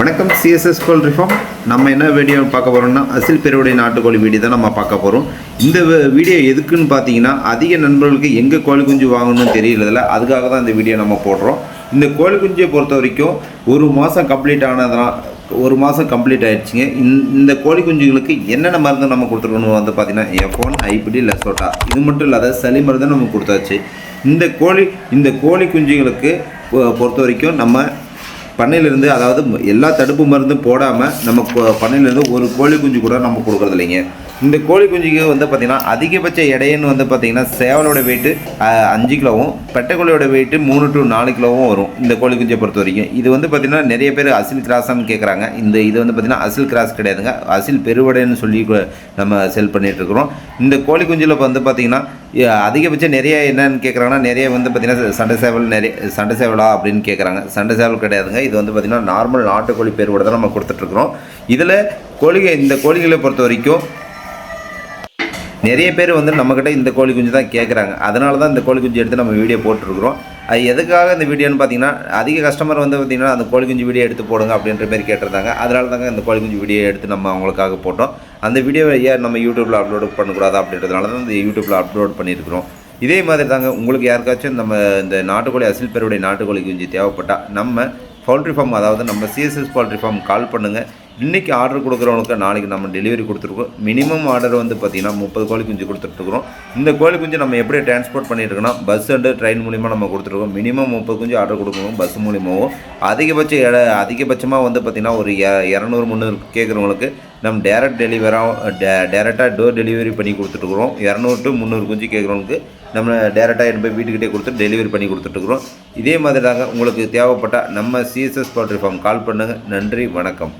வணக்கம் CSS poultry farm. நம்ம என்ன வீடியோ பார்க்க போகிறோம்னா அசில் பெருவுடை நாட்டுக்கோழி வீடியோ தான் நம்ம பார்க்க போகிறோம். இந்த வீடியோ எதுக்குன்னு பார்த்தீங்கன்னா, அதிக நண்பர்களுக்கு எங்கே கோழி குஞ்சு வாங்கணும்னு தெரியலதில்ல, அதுக்காக தான் இந்த வீடியோ நம்ம போடுறோம். இந்த கோழி குஞ்சியை பொறுத்த வரைக்கும் ஒரு மாதம் கம்ப்ளீட் ஆனதுனால் ஒரு மாதம் கம்ப்ளீட் ஆகிடுச்சிங்க. இந்த கோழி குஞ்சுகளுக்கு என்னென்ன மருந்து நம்ம கொடுத்துருக்கணும் வந்து பார்த்திங்கன்னா, F1, ஐபிடி, லெசோட்டா, இது மட்டும் இல்லாத சளி மருந்து நம்ம கொடுத்தாச்சு. இந்த கோழி குஞ்சுகளுக்கு பொறுத்த வரைக்கும் நம்ம பண்ணையிலேருந்து, அதாவது எல்லா தடுப்பு மருந்தும் போடாமல் நம்ம பண்ணையிலேருந்து ஒரு கோழி குஞ்சு கூட நம்ம கொடுக்குறது இல்லைங்க. இந்த கோழி குஞ்சுக்கு வந்து பார்த்திங்கன்னா அதிகபட்ச எடைன்னு வந்து பார்த்திங்கன்னா சேவலோட வெயிட்டு 5 கிலோவும் பெட்டைக்கோழியோட வெயிட்டு 3 to 4 கிலோவும் வரும் இந்த கோழி குஞ்சை பொறுத்த வரைக்கும். இது வந்து பார்த்திங்கன்னா நிறைய பேர் அசில் கிராஸான்னு கேட்குறாங்க. இது வந்து பார்த்திங்கன்னா அசில் கிராஸ் கிடையாதுங்க, அசில் பெருவடைன்னு சொல்லி நம்ம செல் பண்ணிகிட்ருக்குறோம். இந்த கோழி குஞ்சில் வந்து பார்த்திங்கன்னா அதிகபட்சம் நிறைய என்னன்னு கேட்குறாங்கன்னா, நிறைய வந்து பார்த்திங்கன்னா சண்டை சேவலா அப்படின்னு கேட்குறாங்க. சண்டை சேவல் கிடையாதுங்க. இது வந்து பார்த்திங்கன்னா நார்மல் நாட்டுக்கோழி பெருவடை தான் நம்ம கொடுத்துட்ருக்குறோம். இதில் இந்த கோழிகளை பொறுத்த வரைக்கும் நிறைய பேர் வந்து நம்மக்கிட்ட இந்த கோழி குஞ்சு தான் கேட்குறாங்க. அதனால தான் இந்த கோழி குஞ்சு எடுத்து நம்ம வீடியோ போட்டுருக்குறோம். அது எதுக்காக இந்த வீடியோன்னு பார்த்தீங்கன்னா, அதிக கஸ்டமர் வந்து பார்த்திங்கன்னா அந்த கோழி குஞ்சு வீடியோ எடுத்து போடுங்க அப்படின்ற மாதிரி கேட்டிருந்தாங்க. அதனால தாங்க இந்த கோழி குஞ்சு வீடியோ எடுத்து நம்ம அவங்களுக்காக போட்டோம். அந்த வீடியோவை ஏன் நம்ம யூடியூப்பில் அப்லோட் பண்ணக்கூடாது அப்படின்றதுனால தான் இந்த யூடியூப்பில் அப்லோட் பண்ணியிருக்கிறோம். இதே மாதிரி தாங்க உங்களுக்கு யாருக்காச்சும் இந்த நாட்டுக்கோழி அசில் பெருவுடைய நாட்டுக்கோழி குஞ்சு தேவைப்பட்டால் நம்ம பவுல்ட்ரி ஃபார்ம், அதாவது நம்ம சிஎஸ்எஸ் பவுல்ட்ரி ஃபார்ம் கால் பண்ணுங்கள். இன்றைக்கி ஆர்டர் கொடுக்குறவங்களுக்கு நாளைக்கு நம்ம டெலிவரி கொடுத்துருக்கோம். மினிமம் ஆர்டர் வந்து பார்த்திங்கன்னா 30 கோழி குஞ்சு கொடுத்துட்ருக்குறோம். இந்த கோழி குஞ்சு நம்ம எப்படி டிரான்ஸ்போர்ட் பண்ணியிருக்கோன்னா, பஸ் அண்டு ட்ரெயின் மூலிமா நம்ம கொடுத்துருக்கோம். மினிமம் 30 குஞ்சு ஆர்டர் கொடுக்கணும் பஸ் மூலிமாவும். அதிகபட்சமாக வந்து பார்த்திங்கன்னா ஒரு 200-300 கேட்குறவங்களுக்கு நம்ம டேரெக்டாக டோர் டெலிவரி பண்ணி கொடுத்துட்ருக்குறோம். 200 to 300 குஞ்சு கேட்குறவங்களுக்கு நம்ம டேரெக்டாக போய் வீட்டுக்கிட்டே கொடுத்து டெலிவரி பண்ணி கொடுத்துட்ருக்குறோம். இதே மாதிரி தாங்க உங்களுக்கு தேவைப்பட்டால் நம்ம சிஎஸ்எஸ் பவுல்ட்ரி ஃபார்ம் கால் பண்ணுங்கள். நன்றி, வணக்கம்.